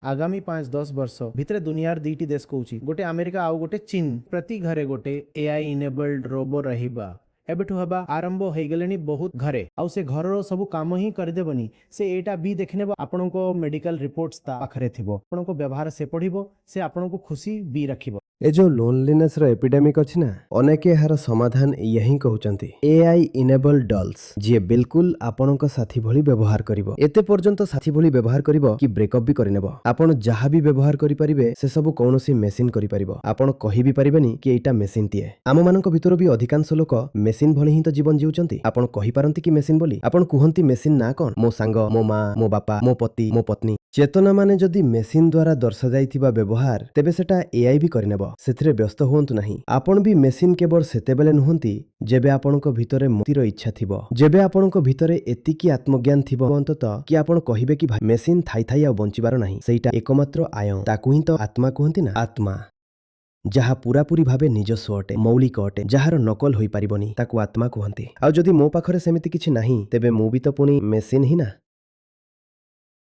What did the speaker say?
आगामी 5-10 वर्ष भितर दुनियार दुईटी देश कौची गोटे अमेरिका आउ गोटे चीन प्रति घरे गोटे एआई इनेबल्ड रोबो रहिबा एबेठु हबा आरंभ हो गलेनी बहुत घरे आउ से घरर सब काम ही करदेबनी से एटा भी देखनेबो आपनको मेडिकल रिपोर्ट्स ता पाखरे थिबो आपनको व्यवहार से पढ़िबो से आपनको खुशी भी रखिबो। ए जो लोनलीनेस रो एपिडेमिक अछि ना अनेके एहार समाधान यही कहउचंती एआई इनेबल डॉल्स जे बिल्कुल आपनक साथी भली व्यवहार करिवो एते पर्यंत साथी भली व्यवहार करिवो कि ब्रेकअप भी करिनेबो आपण जहा भी व्यवहार करि परिबे से सब कोनोसी मेसिन करि परिबो आपण कहि भी परिबेनी कि एटा मेसिन तिए आम मानक भितर भी अधिकांश लोक मेसिन भली ही तो जीवन जीउचंती आपण कहि पारंती कि मेसिन बोली आपण कुहंती मेसिन ना कोन मो सांग मो मां मो बापा मो पति मो पत्नी चेतना माने जदि मेसिन द्वारा दर्शा जाइथिबा व्यवहार तेबे सेटा एआई भी करिनेबो सेथिरे व्यस्त हुअन्तु नाही आपण भी मेसिन केवल सेतेबेले नुहंती जेबे आपणक भितरे मोतीर इच्छा थिबो जेबे आपणक भितरे एतिकी आत्मज्ञान थिबो अंततः कि आपण कहिबे कि भाई मेसिन थाई थाई आ बंचिबार नाही सेटा एकमात्र आय ताकू ही तो आत्मा कहंती ना आत्मा जहा पूरापूरी भावे निजस्व अटे मौलिक अटे जहार नकल होई पारिबनी ताकू आत्मा कहंती आ जदि मो पाखरे सेमिति किछि नाही तेबे मु भी तो पुनी मेसिन ही ना।